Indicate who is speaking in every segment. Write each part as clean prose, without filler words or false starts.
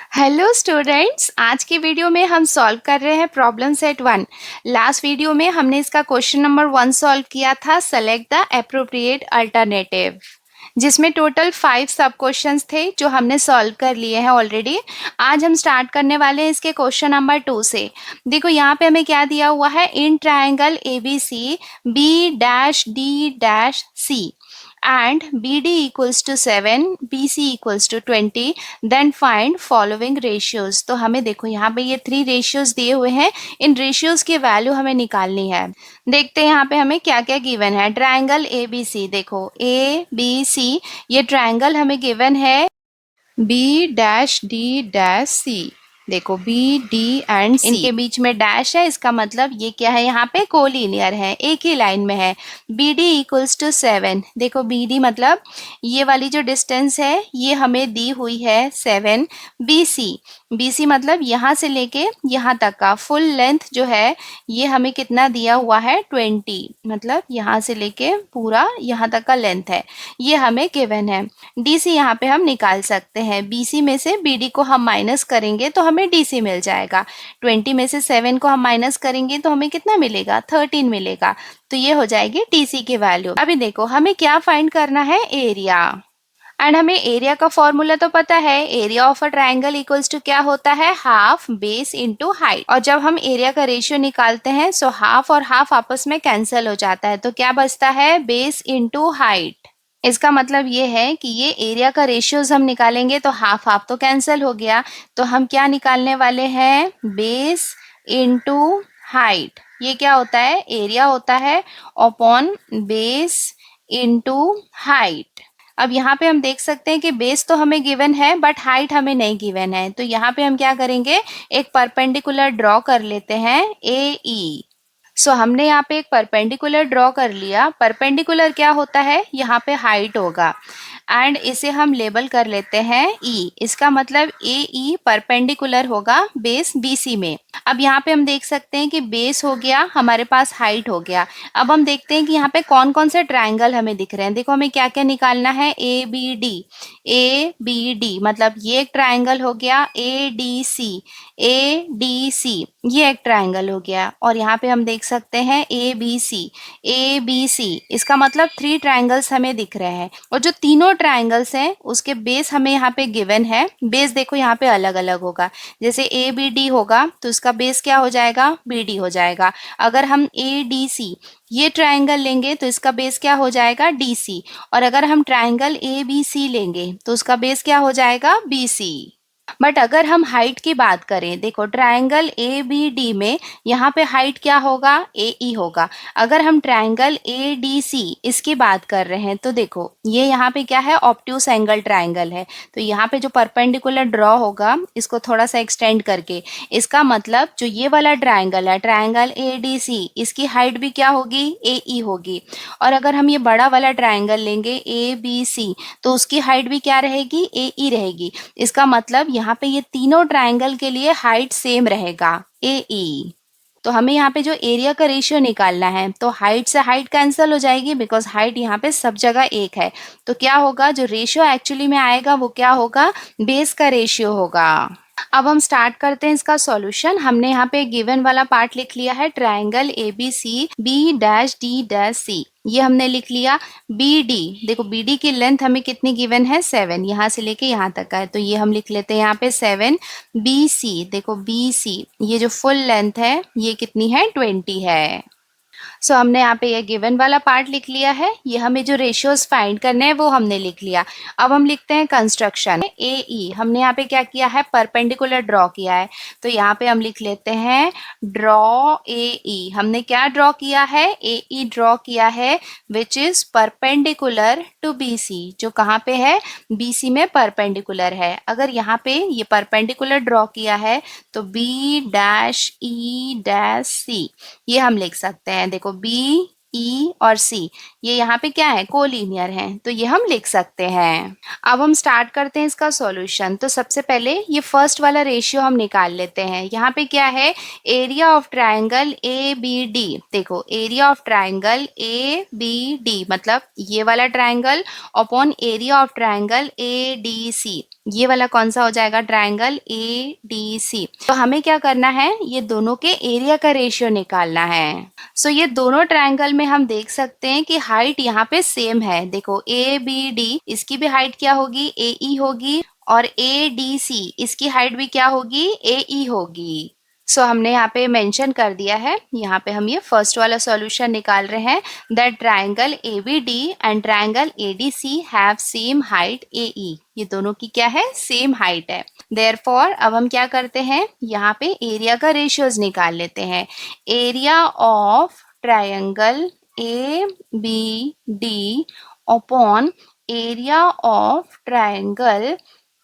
Speaker 1: Hello students, आज की video में हम सॉल्व कर रहे हैं प्रॉब्लम सेट 1। लास्ट वीडियो में हमने इसका क्वेश्चन नंबर 1 सॉल्व किया था, सेलेक्ट द एप्रोप्रिएट अल्टरनेटिव, जिसमें टोटल 5 सब क्वेश्चंस थे जो हमने सॉल्व कर लिए हैं ऑलरेडी। आज हम स्टार्ट करने वाले हैं इसके क्वेश्चन नंबर 2 से। देखो यहाँ पे हमें क्या दिया हुआ है, in triangle ABC B dash D dash C and BD equals to 7, BC equals to 20, then find following ratios। तो हमें देखो यहाँ पे ये 3 रेशियोज दिए हुए हैं, इन रेशियोज की वैल्यू हमें निकालनी है। देखते हैं यहाँ पे हमें क्या क्या गिवन है। ट्राइंगल ABC, देखो ABC, ये ट्राइंगल हमें गिवन है B dash D dash C। देखो B D एंड C, इनके बीच में डैश है, इसका मतलब ये क्या है, यहाँ पे कोलिनियर है, एक ही लाइन में है। BD equals to 7। देखो BD मतलब ये वाली जो डिस्टेंस है ये हमें दी हुई है 7। BC मतलब यहाँ से लेके यहाँ तक का फुल लेंथ जो है ये हमें कितना दिया हुआ है, 20, मतलब यहाँ से लेके पूरा यहाँ तक का लेंथ है, ये हमें गिवन है। DC यहाँ पे हम निकाल सकते हैं, BC में से BD को हम माइनस करेंगे तो हमें DC मिल जाएगा। 20 में से 7 को हम माइनस करेंगे तो हमें कितना मिलेगा, 13 मिलेगा। तो ये हो जाएगी DC की वैल्यू। अभी देखो हमें क्या फाइंड करना है, एरिया। एंड हमें एरिया का फॉर्मूला तो पता है, area of a triangle equals to क्या होता है, हाफ बेस इनटू हाइट। और जब हम एरिया का रेशियो निकालते हैं सो हाफ और हाफ आपस में कैंसिल हो जाता है, तो क्या बचता है, बेस इनटू हाइट। इसका मतलब ये है कि ये एरिया का रेशियोज हम निकालेंगे तो हाफ हाफ तो कैंसिल हो गया, तो हम क्या निकालने वाले हैं, बेस इनटू हाइट। ये क्या होता है, एरिया होता है अपॉन बेस इनटू हाइट। अब यहाँ पे हम देख सकते हैं कि बेस तो हमें गिवन है बट हाइट हमें नहीं गिवन है, तो यहाँ पे हम क्या करेंगे, एक परपेंडिकुलर ड्रॉ कर लेते हैं, AE। सो हमने यहाँ पे एक परपेंडिकुलर ड्रॉ कर लिया। परपेंडिकुलर क्या होता है, यहाँ पे हाइट होगा एंड इसे हम लेबल कर लेते हैं E। इसका मतलब AE परपेंडिकुलर होगा बेस BC में। अब यहाँ पे हम देख सकते हैं कि बेस हो गया, हमारे पास हाइट हो गया। अब हम देखते हैं कि यहाँ पे कौन कौन से ट्राइंगल हमें दिख रहे हैं। देखो हमें क्या क्या निकालना है, ABD मतलब ये एक ट्राइंगल हो गया, ADC ये एक ट्राइंगल हो गया, और यहाँ पे हम देख सकते हैं ABC इसका मतलब 3 ट्राइंगल्स हमें दिख रहे हैं। और जो तीनों ट्राइंगल्स हैं उसके बेस हमें यहाँ पे गिवन है। बेस देखो यहाँ पे अलग अलग होगा, जैसे ABD होगा तो इसका बेस क्या हो जाएगा, BD हो जाएगा। अगर हम ADC ये ट्राइंगल लेंगे तो इसका बेस क्या हो जाएगा, DC। और अगर हम ट्राइंगल ABC लेंगे तो उसका बेस क्या हो जाएगा, BC। बट अगर हम हाइट की बात करें, देखो ट्राइंगल ABD में यहाँ पे हाइट क्या होगा, AE होगा। अगर हम ट्राइंगल ADC इसकी बात कर रहे हैं तो देखो ये यहाँ पे क्या है, ऑब्ट्यूस एंगल ट्राइंगल है, तो यहाँ पे जो परपेंडिकुलर ड्रॉ होगा इसको थोड़ा सा एक्सटेंड करके, इसका मतलब जो ये वाला ट्राइंगल है, ट्राइंगल ADC, इसकी हाइट भी क्या होगी, AE होगी। और अगर हम ये बड़ा वाला ट्राइंगल लेंगे ABC तो उसकी हाइट भी क्या रहेगी, AE रहेगी। इसका मतलब यहाँ पे ये तीनों ट्राइंगल के लिए हाइट सेम रहेगा, AE। तो हमें यहाँ पे जो एरिया का रेशियो निकालना है, तो हाइट से हाइट कैंसिल हो जाएगी बिकॉज हाइट यहाँ पे सब जगह एक है। तो क्या होगा, जो रेशियो एक्चुअली में आएगा वो क्या होगा, बेस का रेशियो होगा। अब हम स्टार्ट करते हैं इसका सॉल्यूशन। हमने यहाँ पे गिवन वाला पार्ट लिख लिया है, triangle ABC B dash D dash C, ये हमने लिख लिया। BD, देखो BD की लेंथ हमें कितनी गिवन है, 7, यहाँ से लेके यहाँ तक का है, तो ये हम लिख लेते हैं यहाँ पे 7। BC, देखो BC ये जो फुल लेंथ है ये कितनी है, 20 है। सो हमने यहाँ पे ये गिवन वाला पार्ट लिख लिया है, ये हमें जो रेशियोज फाइंड करने हैं वो हमने लिख लिया। अब हम लिखते हैं कंस्ट्रक्शन। AE हमने यहाँ पे क्या किया है, परपेंडिकुलर ड्रॉ किया है, तो यहाँ पे हम लिख लेते हैं ड्रॉ AE। हमने क्या ड्रॉ किया है, AE ड्रॉ किया है which is perpendicular to BC, जो कहाँ पे है, BC में परपेंडिकुलर है। अगर यहाँ पे ये परपेंडिकुलर ड्रॉ किया है तो B dash E dash C ये हम लिख सकते हैं। देखो B E और C ये यहाँ पे क्या है, कोलिनियर है, तो ये हम लिख सकते हैं। अब हम स्टार्ट करते हैं इसका सॉल्यूशन। तो सबसे पहले ये फर्स्ट वाला रेशियो हम निकाल लेते हैं। यहाँ पे क्या है, एरिया ऑफ ट्राइंगल ABD, देखो एरिया ऑफ ट्राइंगल ABD मतलब ये वाला triangle upon area of triangle ADC, ये वाला कौन सा हो जाएगा, ट्रायंगल ए डी सी। तो हमें क्या करना है, ये दोनों के एरिया का रेशियो निकालना है। सो ये दोनों ट्रायंगल में हम देख सकते हैं कि हाइट यहाँ पे सेम है। देखो ए बी डी, इसकी भी हाइट क्या होगी, ए ई होगी, और ए डी सी इसकी हाइट भी क्या होगी, ए ई होगी। सो हमने यहाँ पे मेंशन कर दिया है। यहाँ पे हम ये फर्स्ट वाला सॉल्यूशन निकाल रहे हैं, that triangle A B D and triangle A D C have same height A E. ये दोनों की क्या है, सेम हाइट है। देयरफॉर अब हम क्या करते हैं, यहाँ पे एरिया का रेशियोज निकाल लेते हैं। Area of triangle A B D upon area of triangle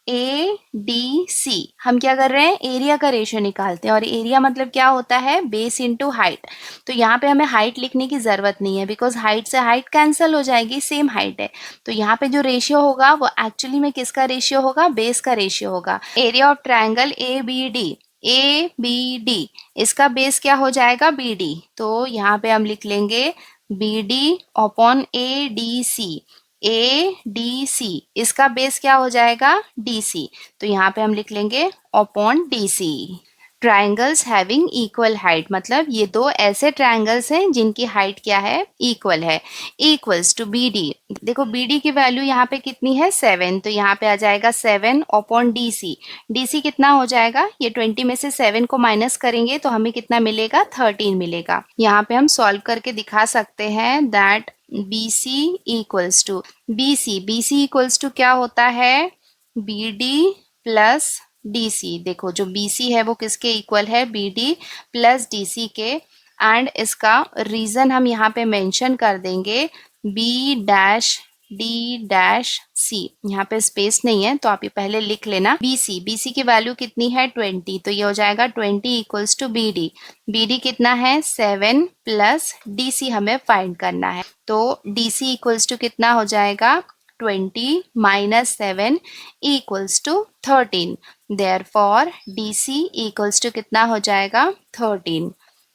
Speaker 1: A D C. हम क्या कर रहे हैं, एरिया का रेशियो निकालते हैं, और एरिया मतलब क्या होता है, बेस इंटू हाइट। तो यहाँ पे हमें हाइट लिखने की जरूरत नहीं है, बिकॉज हाइट से हाइट कैंसिल हो जाएगी, सेम हाइट है। तो यहाँ पे जो रेशियो होगा वो एक्चुअली में किसका रेशियो होगा, बेस का रेशियो होगा। Area of triangle A B D, इसका बेस क्या हो जाएगा, बी डी। तो यहाँ पे हम लिख लेंगे B D upon A D C. A D C, इसका बेस क्या हो जाएगा, डी सी। तो यहाँ पे हम लिख लेंगे upon D C. Triangles having equal height, मतलब ये दो ऐसे ट्राइंगल्स हैं जिनकी हाइट क्या है, इक्वल है। इक्वल्स टू बी डी, देखो बी डी की वैल्यू यहाँ पे कितनी है, 7। तो यहाँ पे आ जाएगा 7 upon D C. D C कितना हो जाएगा, ये 20 में से 7 को माइनस करेंगे तो हमें कितना मिलेगा, 13 मिलेगा। यहाँ पे हम सॉल्व करके दिखा सकते हैं that B C equals to B C equals to क्या होता है, B D plus D C. देखो जो बी सी है वो किसके इक्वल है, B D plus D C के। एंड इसका रीजन हम यहाँ पे मेंशन कर देंगे, B dash D dash C. यहाँ पे स्पेस नहीं है तो आप ये पहले लिख लेना। बी सी की वैल्यू कितनी है, 20। तो ये हो जाएगा 20 इक्वल्स टू बी डी कितना है, 7 प्लस डी सी हमें फाइंड करना है। तो डी सी इक्वल्स टू कितना हो जाएगा, 20 minus 7 equals to 13। Therefore D C equals to कितना हो जाएगा, 13।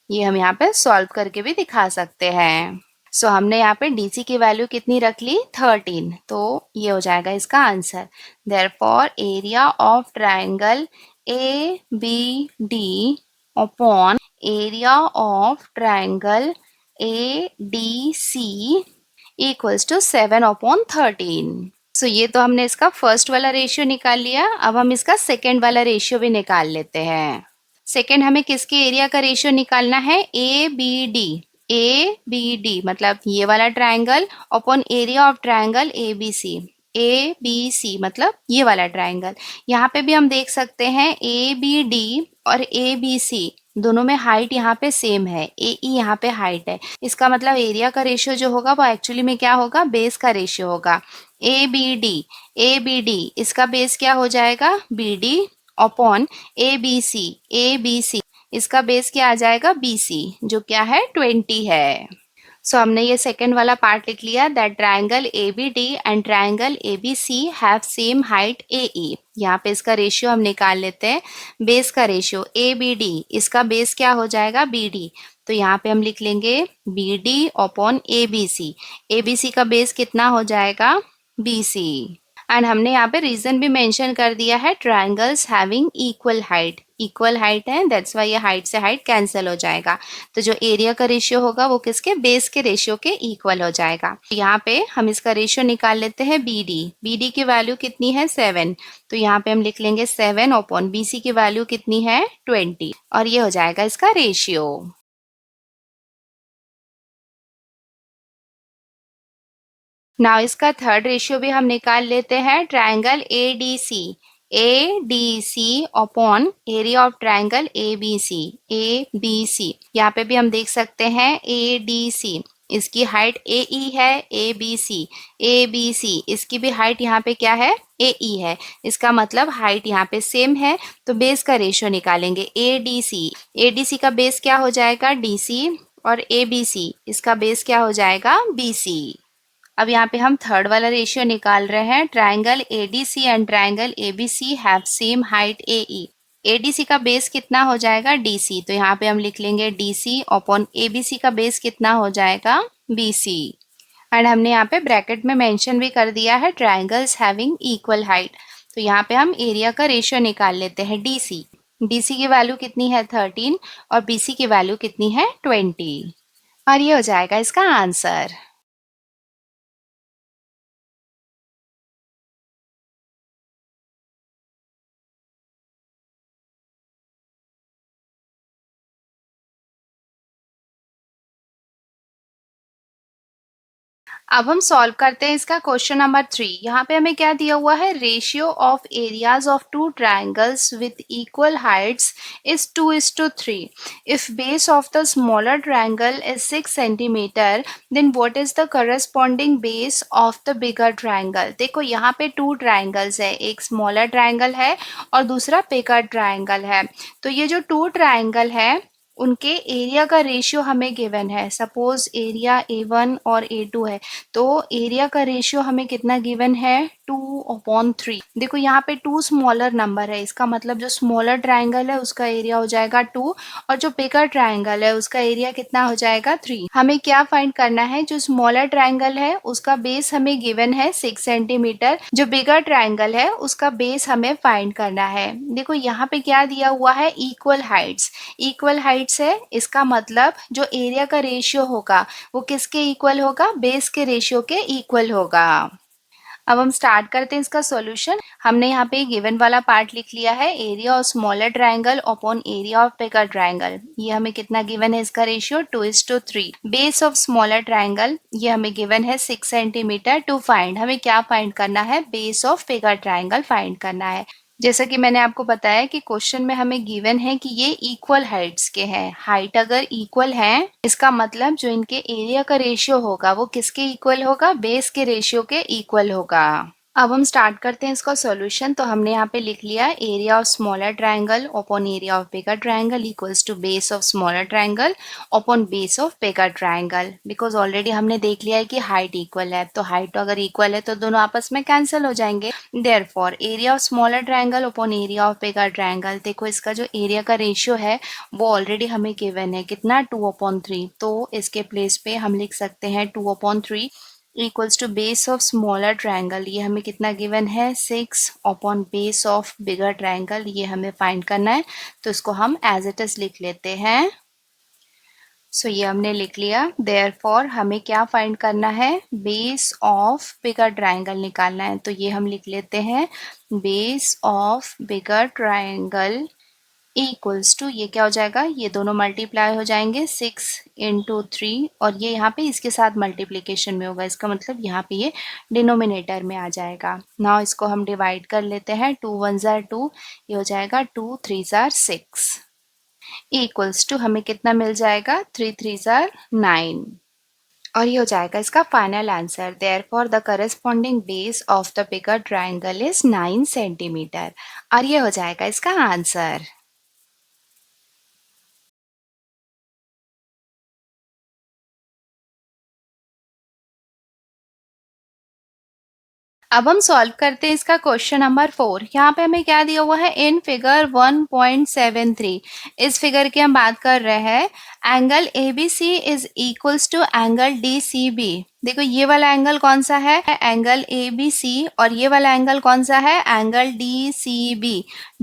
Speaker 1: ये हम यहाँ पे सॉल्व करके भी दिखा सकते हैं। सो हमने यहाँ पे डी सी की वैल्यू कितनी रख ली, 13। तो ये हो जाएगा इसका answer. Therefore area of triangle A B D upon area of triangle A D C equals to 7 upon 13। So ये तो हमने इसका फर्स्ट वाला रेशियो निकाल लिया। अब हम इसका सेकेंड वाला रेशियो भी निकाल लेते हैं। सेकेंड हमें किसके एरिया का रेशियो निकालना है, ए बी डी मतलब ये वाला triangle upon area of triangle A B C मतलब ये वाला ट्राइंगल। यहाँ पे भी हम देख सकते हैं ए बी डी और ए बी सी दोनों में हाइट यहाँ पे सेम है, ए ई यहाँ पे हाइट है। इसका मतलब एरिया का रेशियो जो होगा वो एक्चुअली में क्या होगा, बेस का रेशियो होगा। ए बी डी इसका बेस क्या हो जाएगा, B D upon A B C इसका बेस क्या आ जाएगा, बी सी, जो क्या है 20 है। सो हमने ये सेकेंड वाला पार्ट लिख लिया, that triangle A B D and triangle A B C have same height A E. यहाँ पे इसका रेशियो हम निकाल लेते हैं, बेस का रेशियो ए बी डी, इसका बेस क्या हो जाएगा, बी डी। तो यहाँ पे हम लिख लेंगे B D upon A B C का बेस कितना हो जाएगा, बी सी। एंड हमने यहाँ पे रीजन भी मेंशन कर दिया है, ट्राइंगल्स हैविंग इक्वल हाइट है, दैट्स वाई ये हाइट से हाइट कैंसिल हो जाएगा। तो जो एरिया का रेशियो होगा वो किसके, बेस के रेशियो के इक्वल हो जाएगा। यहाँ पे हम इसका रेशियो निकाल लेते हैं, बी डी की वैल्यू कितनी है, 7। तो यहाँ पे हम लिख लेंगे 7 अपॉन बी सी की वैल्यू कितनी है, 20, और ये हो जाएगा इसका रेशियो। नाउ इसका थर्ड रेशियो भी हम निकाल लेते हैं, triangle A D C upon area of triangle A B C. यहाँ पे भी हम देख सकते हैं ए डी सी, इसकी हाइट ए ई है, ए बी सी इसकी भी हाइट यहाँ पे क्या है, ए ई है। इसका मतलब हाइट यहाँ पे सेम है। तो बेस का रेशियो निकालेंगे, ए डी सी का बेस क्या हो जाएगा, डी सी, और ए बी सी इसका बेस क्या हो जाएगा, बी सी। अब यहाँ पे हम थर्ड वाला रेशियो निकाल रहे हैं, triangle ADC and triangle ABC have same height AE. ADC का बेस कितना हो जाएगा, डीसी। तो यहाँ पे हम लिख लेंगे डीसी अपॉन एबीसी का बेस कितना हो जाएगा, बीसी। एंड हमने यहाँ पे ब्रैकेट में मेंशन भी कर दिया है, ट्राइंगल्स हैविंग इक्वल हाइट। तो यहाँ पे हम एरिया का रेशियो निकाल लेते हैं डीसी। डीसी की वैल्यू कितनी है 13 और बीसी की वैल्यू कितनी है 20 और ये हो जाएगा इसका आंसर। अब हम सॉल्व करते हैं इसका क्वेश्चन नंबर 3। यहाँ पे हमें क्या दिया हुआ है, ratio of areas of two triangles with equal heights is 2:3। If base of the smaller triangle is 6 centimetre then what is the corresponding base of the bigger triangle. देखो यहाँ पे टू ट्राइंगल्स है, एक स्मॉलर ट्राइंगल है और दूसरा बिगर triangle है। तो ये जो टू ट्राइंगल है उनके एरिया का रेशियो हमें गिवन है। सपोज एरिया A1 और A2 है, तो एरिया का रेशियो हमें कितना गिवन है 2/3। देखो यहाँ पे टू स्मॉलर नंबर है, इसका मतलब जो स्मॉलर ट्राइंगल है उसका एरिया हो जाएगा 2 और जो बिगर ट्राइंगल है उसका एरिया कितना हो जाएगा 3। हमें क्या फाइंड करना है, जो स्मॉलर ट्राइंगल है उसका बेस हमें गिवन है 6 सेंटीमीटर, जो बिगर ट्राइंगल है उसका बेस हमें फाइंड करना है। देखो यहाँ पे क्या दिया हुआ है, इक्वल हाइट्स। इक्वल हाइट्स है, इसका मतलब जो एरिया का रेशियो होगा वो किसके इक्वल होगा, बेस के रेशियो के इक्वल होगा। अब हम स्टार्ट करते हैं इसका सॉल्यूशन। हमने यहाँ पे गिवन वाला पार्ट लिख लिया है, area of smaller triangle upon area of bigger triangle. ये हमें कितना गिवन है, इसका ratio 2:3। Base of smaller triangle ये हमें गिवन है 6 सेंटीमीटर। टू फाइंड, हमें क्या फाइंड करना है, base of bigger triangle find करना है। जैसा कि मैंने आपको बताया कि क्वेश्चन में हमें गिवन है कि ये इक्वल हाइट्स के हैं। हाइट अगर इक्वल है इसका मतलब जो इनके एरिया का रेशियो होगा वो किसके इक्वल होगा, बेस के रेशियो के इक्वल होगा। अब हम स्टार्ट करते हैं इसका सॉल्यूशन। तो हमने यहाँ पे लिख लिया area of smaller triangle upon area of bigger triangle equals to base of smaller triangle upon base of bigger triangle. Because already हमने देख लिया है कि हाइट इक्वल है, तो हाइट अगर इक्वल है तो दोनों आपस में कैंसिल हो जाएंगे। Therefore area of smaller triangle upon area of bigger triangle, देखो इसका जो एरिया का रेशियो है वो ऑलरेडी हमें गिवन है कितना 2/3। तो इसके प्लेस पे हम लिख सकते हैं 2/3 equals to base of smaller triangle. ये हमें कितना गिवन है 6 upon base of bigger triangle, ये हमें फाइंड करना है। तो इसको हम एज इट इज लिख लेते हैं। सो ये हमने लिख लिया। देयरफॉर हमें क्या फाइंड करना है, बेस ऑफ बिगर ट्राइंगल निकालना है। तो ये हम लिख लेते हैं base of bigger triangle equals to, ये क्या हो जाएगा, ये दोनों मल्टीप्लाई हो जाएंगे 6 इंटू 3 और ये यहाँ पे इसके साथ मल्टीप्लिकेशन में होगा, इसका मतलब यहाँ पे ये डिनोमिनेटर में आ जाएगा। नाउ इसको हम डिवाइड कर लेते हैं, 2 1 जार 2, ये हो जाएगा 2 3 जार 6 इक्वल्स टू हमें कितना मिल जाएगा 3 3 जार 9 और ये हो जाएगा इसका final answer. Therefore the corresponding base of the bigger triangle is 9 centimetre और ये हो जाएगा इसका आंसर। अब हम सॉल्व करते हैं इसका क्वेश्चन नंबर 4। यहाँ पे हमें क्या दिया हुआ है, इन फिगर 1.73 इस फिगर की हम बात कर रहे हैं। Angle ABC is equals to angle DCB। देखो ये वाला एंगल कौन सा है, एंगल ABC, और ये वाला एंगल कौन सा है, एंगल DCB।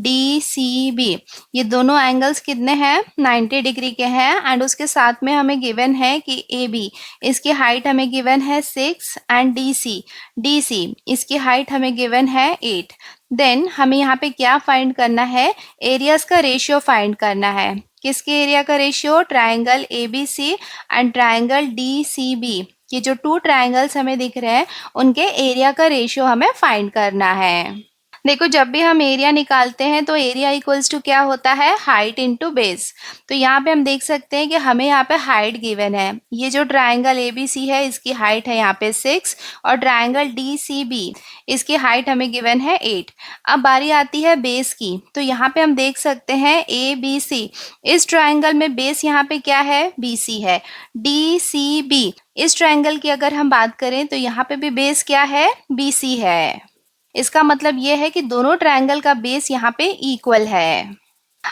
Speaker 1: DCB ये दोनों एंगल्स कितने हैं, 90 डिग्री के हैं। एंड उसके साथ में हमें गिवन है कि AB इसकी हाइट हमें गिवन है 6 एंड DC इसकी हाइट हमें गिवन है 8। देन हमें यहाँ पे क्या फाइंड करना है, एरियाज का रेशियो फाइंड करना है। किसके एरिया का ratio, triangle ABC and triangle DCB। ये जो टू ट्राइंगल्स हमें दिख रहे हैं उनके एरिया का रेशियो हमें फाइंड करना है। देखो जब भी हम एरिया निकालते हैं तो एरिया इक्वल्स टू क्या होता है, हाइट इनटू बेस। तो यहाँ पे हम देख सकते हैं कि हमें यहाँ पे हाइट गिवन है। ये जो ट्राइंगल ABC है इसकी हाइट है यहाँ पे 6 और ट्राइंगल DCB इसकी हाइट हमें गिवन है 8। अब बारी आती है बेस की। तो यहाँ पे हम देख सकते हैं ABC, इस ट्राइंगल में बेस यहाँ पे क्या है, BC है। DCB इस ट्राइंगल की अगर हम बात करें तो यहाँ पे भी बेस क्या है, BC है। इसका मतलब ये है कि दोनों ट्रायंगल का बेस यहाँ पे इक्वल है।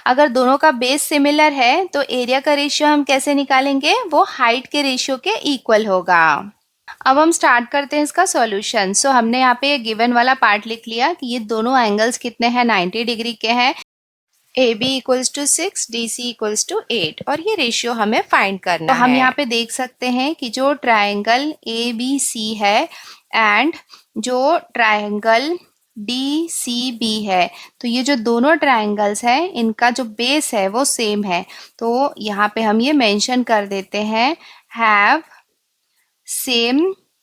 Speaker 1: अगर दोनों का बेस सिमिलर है तो एरिया का रेशियो हम कैसे निकालेंगे, वो हाइट के रेशियो के इक्वल होगा। अब हम स्टार्ट करते हैं इसका सॉल्यूशन। सो हमने यहाँ पे गिवन वाला पार्ट लिख लिया कि ये दोनों एंगल्स कितने हैं, 90 डिग्री के हैं। A B equals to 6, D C equals to 8 और ये रेशियो हमें फाइंड करना है। तो हम यहाँ पे देख सकते हैं कि जो ट्राइंगल ए बी सी है एंड जो ट्राइंगल डी सी बी है, तो ये जो दोनों ट्राइंगल्स हैं इनका जो बेस है वो सेम है। तो यहाँ पे हम ये मेंशन कर देते हैं have same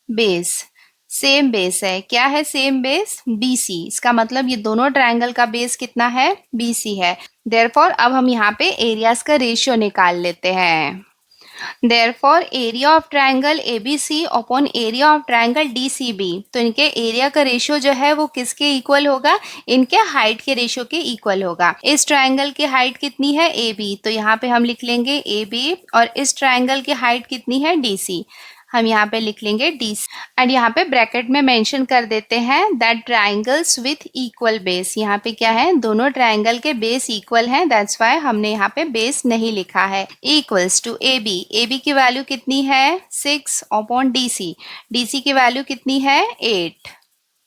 Speaker 1: base. Same base है, क्या है सेम बेस? BC। इसका मतलब ये दोनों ट्रायंगल का बेस कितना है? BC है। देयरफॉर अब हम यहाँ पे एरियाज का रेशियो निकाल लेते हैं। Therefore area of triangle ABC upon area of triangle DCB, तो इनके एरिया का रेशियो जो है वो किसके इक्वल होगा? इनके हाइट के रेशियो के इक्वल होगा। इस ट्रायंगल की हाइट कितनी है? AB, तो यहाँ पे हम लिख लेंगे AB और इस ट्रायंगल की हाइट कितनी है? DC, हम यहाँ पे लिख लेंगे DC एंड यहाँ पे ब्रैकेट में मेंशन कर देते हैं that triangles with equal base. यहाँ पे क्या है? दोनों ट्राइंगल के बेस इक्वल हैं, दैट्स वाई हमने यहाँ पे बेस नहीं लिखा है। इक्वल्स टू AB की वैल्यू कितनी है? 6 अपॉन DC, DC की वैल्यू कितनी है? 8।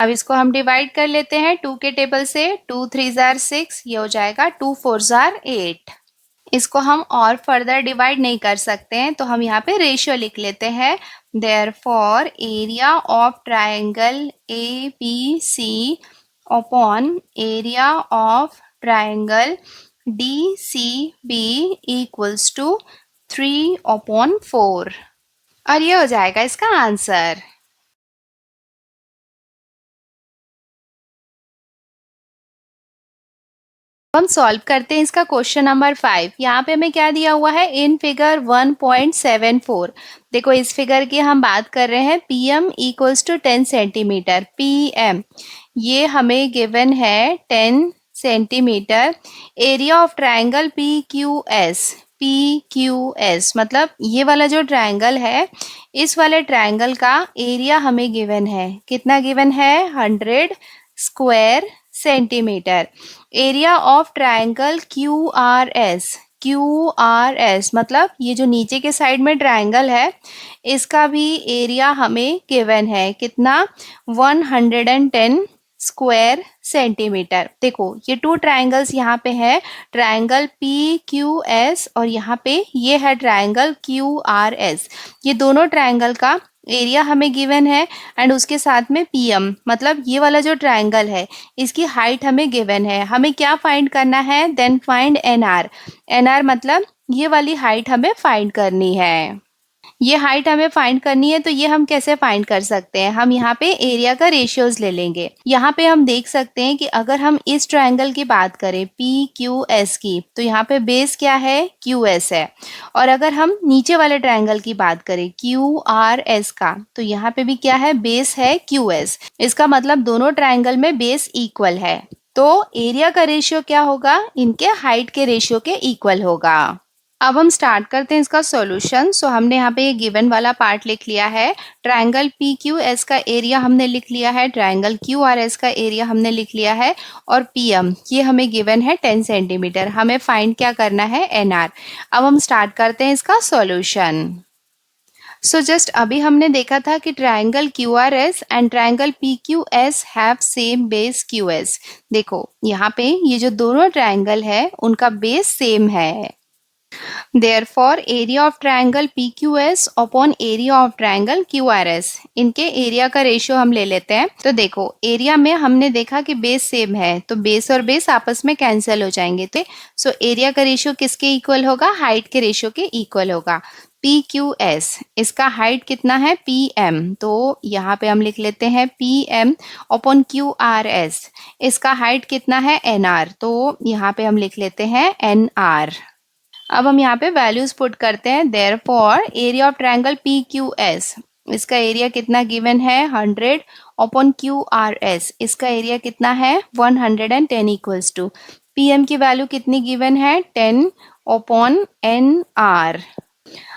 Speaker 1: अब इसको हम डिवाइड कर लेते हैं 2 के टेबल से। 2 3 जार 6, ये हो जाएगा 2 4 जार 8। इसको हम और फर्दर डिवाइड नहीं कर सकते हैं, तो हम यहाँ पे रेशियो लिख लेते हैं। Therefore area of triangle ABC upon area of triangle DCB equals to 3 upon 4 और ये हो जाएगा इसका आंसर। हम सॉल्व करते हैं इसका क्वेश्चन नंबर 5। यहाँ पे हमें क्या दिया हुआ है? In figure 1.74। देखो इस फिगर की हम बात कर रहे हैं PM equals to 10 centimetre. PM ये हमें गिवन है 10 centimetre. Area of triangle PQS मतलब ये वाला जो ट्राइंगल है, इस वाले ट्राइंगल का एरिया हमें गिवन है। कितना गिवन है? 100 square centimetre. Area of triangle QRS मतलब ये जो नीचे के साइड में ट्राइंगल है इसका भी एरिया हमें गिवन है। कितना? 110 स्क्वायर सेंटीमीटर। देखो ये 2 ट्राइंगल्स यहाँ पे है, ट्राइंगल PQS और यहाँ पे ये है ट्राइंगल QRS। ये दोनों ट्राइंगल का एरिया हमें गिवन है एंड उसके साथ में PM मतलब ये वाला जो ट्राइंगल है इसकी हाइट हमें गिवन है। हमें क्या फाइंड करना है? देन फाइंड NR मतलब ये वाली हाइट हमें फाइंड करनी है। ये हाइट हमें फाइंड करनी है, तो ये हम कैसे फाइंड कर सकते हैं? हम यहाँ पे एरिया का रेशियोज ले लेंगे। यहाँ पे हम देख सकते हैं कि अगर हम इस ट्रायंगल की बात करें PQS की, तो यहाँ पे बेस क्या है? QS है। और अगर हम नीचे वाले ट्रायंगल की बात करें QRS का, तो यहाँ पे भी क्या है? बेस है QS। इसका मतलब दोनों ट्रायंगल में बेस इक्वल है, तो एरिया का रेशियो क्या होगा? इनके हाइट के रेशियो के इक्वल होगा। अब हम स्टार्ट करते हैं इसका सॉल्यूशन। सो हमने यहाँ पे ये गिवन वाला पार्ट लिख लिया है। ट्रायंगल PQS का एरिया हमने लिख लिया है, ट्रायंगल QRS का एरिया हमने लिख लिया है और PM ये हमें गिवन है 10 सेंटीमीटर। हमें फाइंड क्या करना है? NR। अब हम स्टार्ट करते हैं इसका सॉल्यूशन। सो जस्ट अभी हमने देखा था कि triangle QRS and triangle PQS have same base QS। देखो यहाँ पे ये जो दोनों ट्रायंगल है उनका बेस सेम है। Therefore, area of triangle PQS upon area of triangle QRS, इनके एरिया का रेशियो हम ले लेते हैं। तो देखो एरिया में हमने देखा कि बेस सेम है, तो बेस और बेस आपस में कैंसिल हो जाएंगे। तो सो एरिया का रेशियो किसके इक्वल होगा? हाइट के रेशियो के इक्वल होगा। PQS इसका हाइट कितना है? PM, तो यहाँ पे हम लिख लेते हैं PM अपॉन QRS, इसका हाइट कितना है? NR, तो यहाँ पे हम लिख लेते हैं NR। अब हम यहाँ पे वैल्यूज पुट करते हैं। Therefore area of triangle PQS, इसका एरिया कितना गिवन है? 100 अपॉन QRS, इसका एरिया कितना है? 110 इक्वल्स टू PM की वैल्यू कितनी गिवन है? 10 अपॉन NR।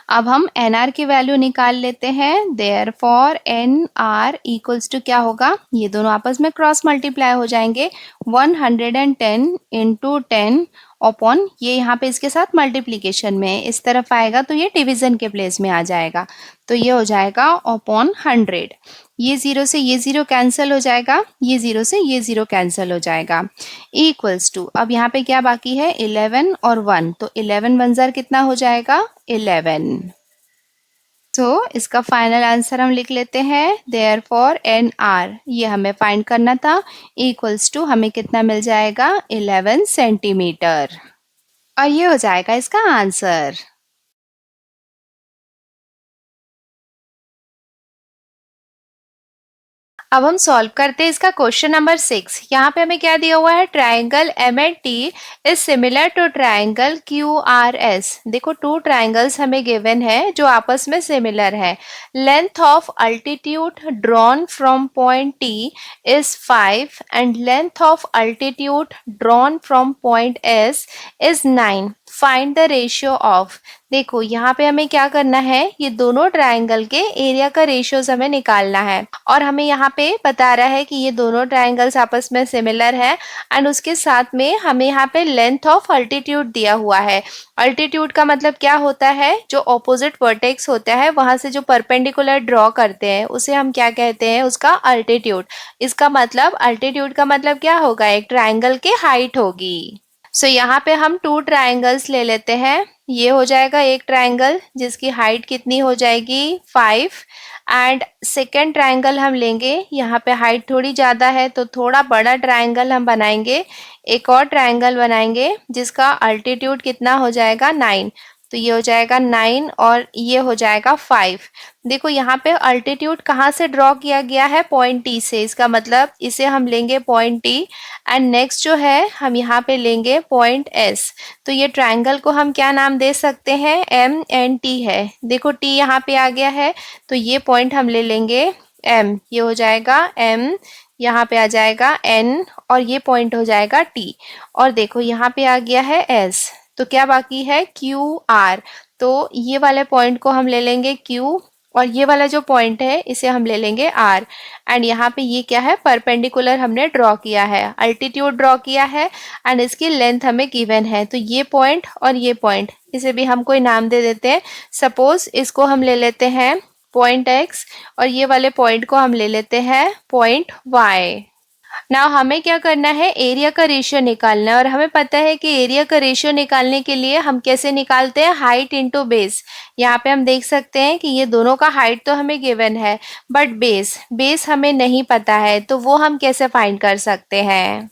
Speaker 1: अब हम NR की वैल्यू निकाल लेते हैं। देयरफॉर NR इक्वल्स टू क्या होगा? ये दोनों आपस में क्रॉस मल्टीप्लाई हो जाएंगे। 110 इंटू 10 अपॉन ये यहाँ पे इसके साथ मल्टीप्लिकेशन में है, इस तरफ आएगा तो ये डिवीजन के प्लेस में आ जाएगा, तो ये हो जाएगा अपॉन 100। ये 0 से ये 0 कैंसिल हो जाएगा, ये 0 से ये 0 कैंसिल हो जाएगा, इक्वल्स टू अब यहाँ पे क्या बाकी है 11 और 1, तो 11 1 ज़र कितना हो जाएगा 11। तो इसका फाइनल आंसर हम लिख लेते हैं, देयरफॉर एन आर, ये हमें फाइंड करना था, इक्वल्स टू हमें कितना मिल जाएगा 11 सेंटीमीटर, और ये हो जाएगा इसका आंसर। अब हम सॉल्व करते हैं इसका क्वेश्चन नंबर 6। यहाँ पे हमें क्या दिया हुआ है, triangle M and T is similar to triangle Q R S. देखो 2 ट्राइंगल्स हमें गिवन है जो आपस में सिमिलर है। Length of altitude drawn from point T is 5 and length of altitude drawn from point S is 9। Find the ratio of. देखो यहाँ पे हमें क्या करना है, ये दोनों ट्राइंगल के एरिया का रेशियोज हमें निकालना है, और हमें यहाँ पे बता रहा है कि ये दोनों ट्राइंगल्स आपस में सिमिलर है, एंड उसके साथ में हमें यहाँ पे लेंथ ऑफ अल्टीट्यूड दिया हुआ है। अल्टीट्यूड का मतलब क्या होता है, जो ऑपोजिट वर्टेक्स होता है वहां से जो परपेंडिकुलर ड्रॉ करते हैं उसे हम क्या कहते हैं, उसका अल्टीट्यूड। इसका मतलब अल्टीट्यूड का मतलब क्या होगा, एक ट्राइंगल की हाइट होगी। सो यहाँ पे हम 2 ट्राइंगल्स ले लेते हैं। ये हो जाएगा एक ट्राइंगल जिसकी हाइट कितनी हो जाएगी 5, एंड सेकेंड ट्राइंगल हम लेंगे, यहाँ पे हाइट थोड़ी ज़्यादा है तो थोड़ा बड़ा ट्राइंगल हम बनाएंगे। एक और ट्राइंगल बनाएंगे जिसका अल्टीट्यूड कितना हो जाएगा 9, तो ये हो जाएगा 9 और ये हो जाएगा 5। देखो यहाँ पे अल्टीट्यूड कहाँ से ड्रॉ किया गया है, पॉइंट टी से, इसका मतलब इसे हम लेंगे पॉइंट टी, एंड नेक्स्ट जो है हम यहाँ पे लेंगे पॉइंट एस। तो ये ट्राइंगल को हम क्या नाम दे सकते हैं, एम एन टी है। देखो टी यहाँ पे आ गया है तो ये पॉइंट हम ले लेंगे एम, ये हो जाएगा एम, यहाँ पे आ जाएगा एन और ये पॉइंट हो जाएगा टी, और देखो यहाँ पे आ गया है एस, तो क्या बाकी है क्यू आर। तो ये वाले पॉइंट को हम ले लेंगे क्यू, और ये वाला जो पॉइंट है इसे हम ले लेंगे आर, एंड यहाँ पे ये क्या है, परपेंडिकुलर हमने ड्रॉ किया है, अल्टीट्यूड ड्रॉ किया है, एंड इसकी लेंथ हमें गिवन है। तो ये पॉइंट और ये पॉइंट, इसे भी हम कोई नाम दे देते हैं। सपोज इसको हम ले लेते हैं पॉइंट एक्स, और ये वाले पॉइंट को हम ले लेते हैं पॉइंट वाई। नाउ हमें क्या करना है, एरिया का रेशियो निकालना है, और हमें पता है कि एरिया का रेशियो निकालने के लिए हम कैसे निकालते हैं, हाइट इनटू बेस। यहाँ पे हम देख सकते हैं कि ये दोनों का हाइट तो हमें गिवन है, बट बेस हमें नहीं पता है, तो वो हम कैसे फाइंड कर सकते हैं।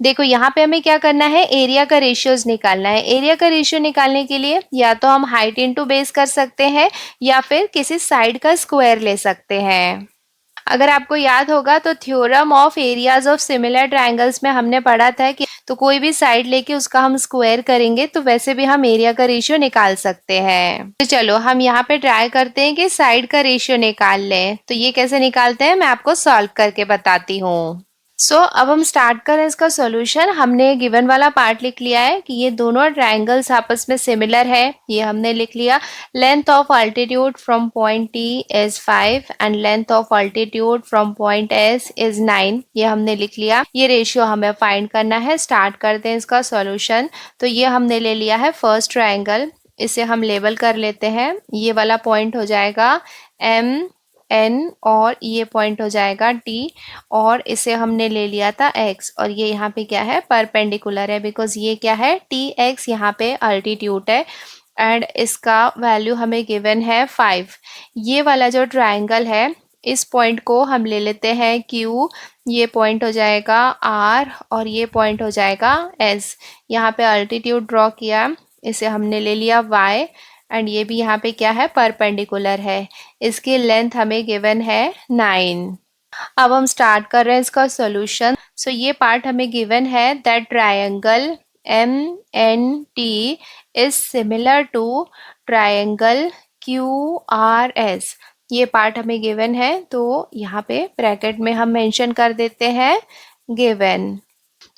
Speaker 1: देखो यहाँ पे हमें क्या करना है, एरिया का रेशियोज निकालना है। एरिया का रेशियो निकालने के लिए या तो हम हाइट इनटू बेस कर सकते हैं, या फिर किसी साइड का स्क्वायर ले सकते हैं। अगर आपको याद होगा तो theorem of areas of similar triangles में हमने पढ़ा था कि तो कोई भी साइड लेके उसका हम स्क्वायर करेंगे तो वैसे भी हम एरिया का रेशियो निकाल सकते हैं। तो चलो हम यहाँ पे ट्राई करते हैं कि साइड का रेशियो निकाल लें। तो ये कैसे निकालते हैं मैं आपको सॉल्व करके बताती हूँ। अब हम स्टार्ट करें इसका सॉल्यूशन। हमने गिवन वाला पार्ट लिख लिया है कि ये दोनों ट्रायंगल्स आपस में सिमिलर है, ये हमने लिख लिया। Length of altitude from point T is 5 and length of altitude from point S is 9, ये हमने लिख लिया। ये रेशियो हमें फाइंड करना है। स्टार्ट करते हैं इसका सॉल्यूशन। तो ये हमने ले लिया है फर्स्ट ट्रायंगल, इसे हम लेबल कर लेते हैं। ये वाला पॉइंट हो जाएगा एम एन और ये पॉइंट हो जाएगा टी, और इसे हमने ले लिया था x, और ये यहाँ पे क्या है, परपेंडिकुलर है, बिकॉज ये क्या है टी एक्स यहाँ पे अल्टीट्यूड है, एंड इसका वैल्यू हमें गिवन है 5। ये वाला जो ट्राइंगल है इस पॉइंट को हम ले लेते हैं q, ये पॉइंट हो जाएगा r और ये पॉइंट हो जाएगा s। यहाँ पे अल्टीट्यूड ड्रॉ किया, इसे हमने ले लिया y, एंड ये भी यहाँ पे क्या है, परपेंडिकुलर है। इसकी लेंथ हमें गिवन है 9। अब हम स्टार्ट कर रहे हैं इसका सॉल्यूशन। ये पार्ट हमें गिवन है that triangle M N T is similar to triangle Q R S. ये पार्ट हमें गिवन है, तो यहाँ पे ब्रैकेट में हम मेंशन कर देते हैं गिवन।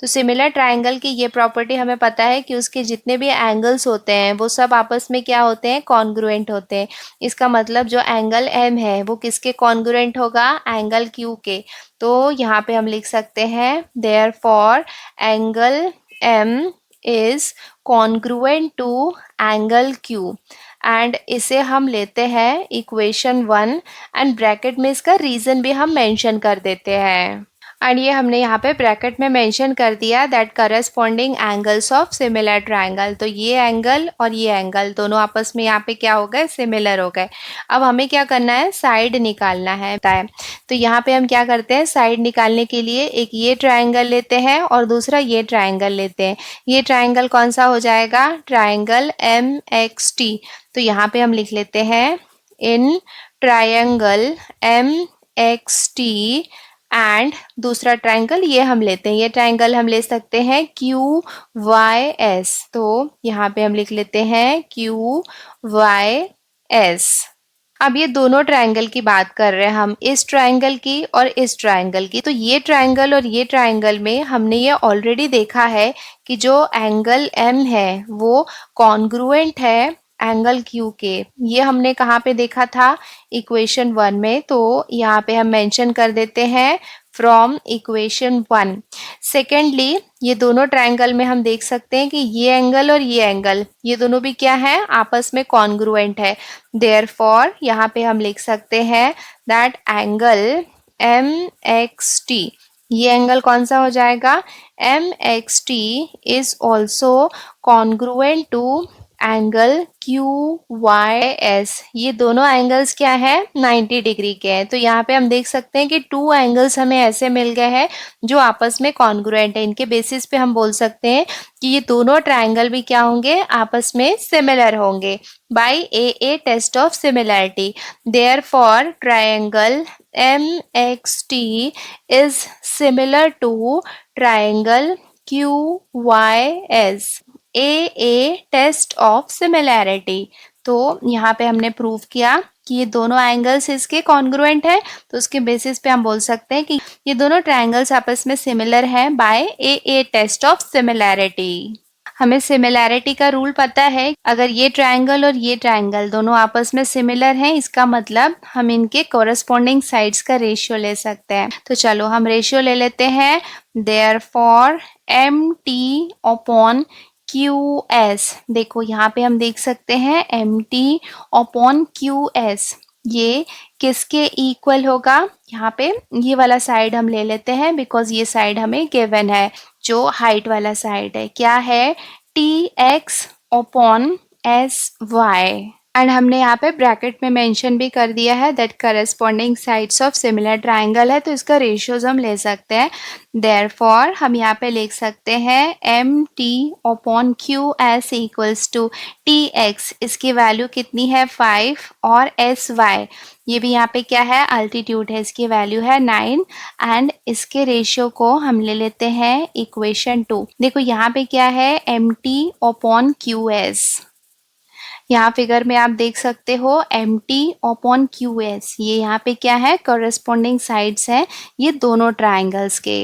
Speaker 1: तो सिमिलर ट्रायंगल की ये प्रॉपर्टी हमें पता है कि उसके जितने भी एंगल्स होते हैं वो सब आपस में क्या होते हैं, कॉन्ग्रुएंट होते हैं। इसका मतलब जो एंगल एम है वो किसके कॉन्ग्रुएंट होगा, एंगल क्यू के। तो यहाँ पे हम लिख सकते हैं therefore angle M is congruent to angle Q and इसे हम लेते हैं इक्वेशन 1 एंड ब्रैकेट में इसका रीजन भी हम मेंशन कर देते हैं। एंड ये हमने यहाँ पे ब्रैकेट में मेंशन कर दिया that corresponding angles of similar triangle. तो ये एंगल और ये एंगल दोनों आपस में यहाँ पे क्या हो गए, सिमिलर हो गए। अब हमें क्या करना है, साइड निकालना है। तो यहाँ पे हम क्या करते हैं, साइड निकालने के लिए एक ये ट्रायंगल लेते हैं और दूसरा ये ट्रायंगल लेते हैं। ये ट्रायंगल कौन सा हो जाएगा, ट्रायंगल MXT। तो यहाँ पे हम लिख लेते हैं इन ट्रायंगल MXT एंड दूसरा ट्रायंगल ये हम लेते हैं, ये ट्रायंगल हम ले सकते हैं QYS। तो यहाँ पे हम लिख लेते हैं QYS। अब ये दोनों ट्रायंगल की बात कर रहे हैं हम, इस ट्रायंगल की और इस ट्रायंगल की। तो ये ट्रायंगल और ये ट्रायंगल में हमने ये ऑलरेडी देखा है कि जो एंगल M है वो कॉन्ग्रुएंट है एंगल Q के। ये हमने कहाँ पे देखा था, इक्वेशन 1 में। तो यहाँ पे हम मेंशन कर देते हैं फ्रॉम इक्वेशन 1। सेकेंडली ये दोनों ट्रायंगल में हम देख सकते हैं कि ये एंगल और ये एंगल ये दोनों भी क्या है, आपस में कॉन्ग्रुएंट है। देयरफॉर यहाँ पे हम लिख सकते हैं दैट एंगल MXT, ये एंगल कौन सा हो जाएगा, MXT is also congruent to angle QYS। ये दोनों एंगल्स क्या है, 90 डिग्री के हैं। तो यहाँ पे हम देख सकते हैं कि टू एंगल्स हमें ऐसे मिल गए हैं जो आपस में कॉन्ग्रुएंट है। इनके बेसिस पे हम बोल सकते हैं कि ये दोनों ट्रायंगल भी क्या होंगे, आपस में सिमिलर होंगे by AA test of similarity. Therefore triangle MXT is similar to triangle QYS, AA test of similarity. तो यहाँ पे हमने प्रूव किया कि ये दोनों एंगल्स इसके कॉन्ग्रुएंट है। तो उसके बेसिस पे हम बोल सकते हैं कि ये दोनों ट्रायंगल्स आपस में सिमिलर हैं by AA test of similarity. हमें सिमिलैरिटी का रूल पता है, अगर ये ट्रायंगल और ये ट्रायंगल दोनों आपस में सिमिलर हैं, इसका मतलब हम इनके कोरस्पॉन्डिंग साइड्स का रेशियो ले सकते हैं। तो चलो हम रेशियो ले लेते हैं। देयरफॉर MT अपॉन QS, देखो यहाँ पे हम देख सकते हैं MT अपॉन QS ये किसके इक्वल होगा, यहाँ पे ये वाला साइड हम ले लेते हैं बिकॉज ये साइड हमें गिवन है, जो हाइट वाला साइड है क्या है, TX अपॉन SY। एंड हमने यहाँ पे ब्रैकेट में मेंशन भी कर दिया है that corresponding sides of similar triangle है, तो इसका रेशियोज हम ले सकते हैं। देयरफॉर हम यहाँ पे लिख सकते हैं MT upon QS equals to TX, इसकी वैल्यू कितनी है 5, और SY ये भी यहाँ पे क्या है, अल्टीट्यूड है, इसकी वैल्यू है 9 एंड इसके रेशियो को हम ले लेते हैं इक्वेशन 2। देखो यहाँ पे क्या है, MT अपॉन QS, यहाँ फिगर में आप देख सकते हो MT अपॉन QS, ये यहाँ पे क्या है, करस्पॉन्डिंग साइड्स है ये दोनों ट्रायंगल्स के।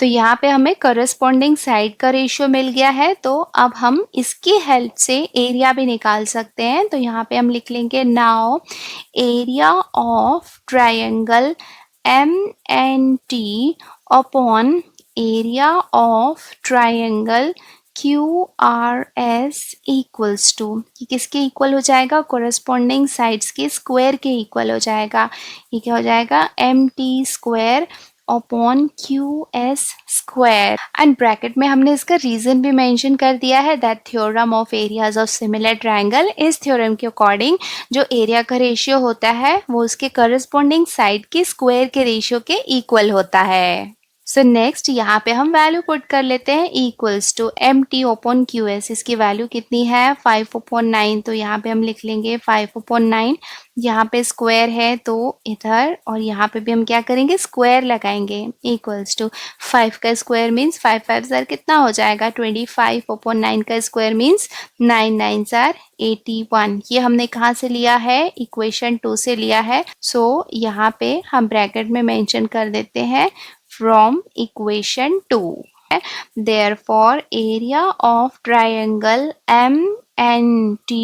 Speaker 1: तो यहाँ पे हमें करस्पॉन्डिंग साइड का रेशियो मिल गया है, तो अब हम इसकी हेल्प से एरिया भी निकाल सकते हैं। तो यहाँ पे हम लिख लेंगे now area of triangle MNT upon area of triangle QRS equals to, ये किसके इक्वल हो जाएगा, कोरस्पॉन्डिंग साइड्स के स्क्वायर के इक्वल हो जाएगा। ये क्या हो जाएगा, MT square upon QS square. And bracket में हमने इसका रीजन भी मेंशन कर दिया है that theorem of areas of similar triangle, इस थ्योरम के अकॉर्डिंग जो एरिया का रेशियो होता है वो उसके करस्पॉन्डिंग साइड के स्क्वायर के रेशियो के इक्वल होता है। सो नेक्स्ट यहाँ पे हम वैल्यू पुट कर लेते हैं equals to MT upon QS, इसकी वैल्यू कितनी है 5 अपॉन 9, तो यहाँ पे हम लिख लेंगे 5 अपॉन 9, यहाँ पे स्क्वायर है तो इधर, और यहाँ पे भी हम क्या करेंगे, स्क्वायर लगाएंगे इक्वल्स टू 5 का स्क्वायर मीन्स 5 5 ज़ार कितना हो जाएगा 25 अपॉन 9 का स्क्वायर मीन्स 9 9 ज़ार 81। ये हमने कहाँ से लिया है, इक्वेशन 2 से लिया है। सो यहाँ पे हम ब्रैकेट में मेंशन कर देते हैं from equation 2. Therefore, area of triangle MNT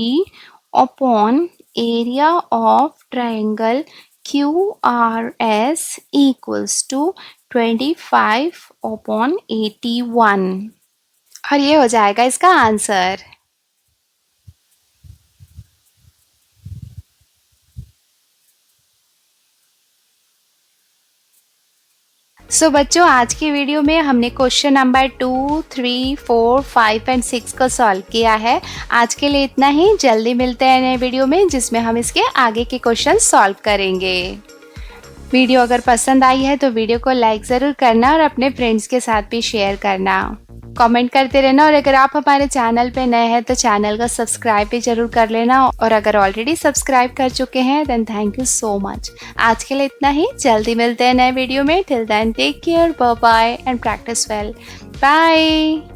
Speaker 1: upon area of triangle QRS equals to 25 upon 81. और ये हो जाएगा इसका आंसर। बच्चों, आज की वीडियो में हमने क्वेश्चन नंबर 2, 3, 4, 5 एंड 6 को सॉल्व किया है। आज के लिए इतना ही। जल्दी मिलते हैं नए वीडियो में जिसमें हम इसके आगे के क्वेश्चन सॉल्व करेंगे। वीडियो अगर पसंद आई है तो वीडियो को लाइक ज़रूर करना और अपने फ्रेंड्स के साथ भी शेयर करना। कमेंट करते रहना और अगर आप हमारे चैनल पे नए हैं तो चैनल को सब्सक्राइब भी ज़रूर कर लेना और अगर ऑलरेडी सब्सक्राइब कर चुके हैं then thank you so much. आज के लिए इतना ही। जल्दी मिलते हैं नए वीडियो में। Till then take care, bye bye and practise well. Bye.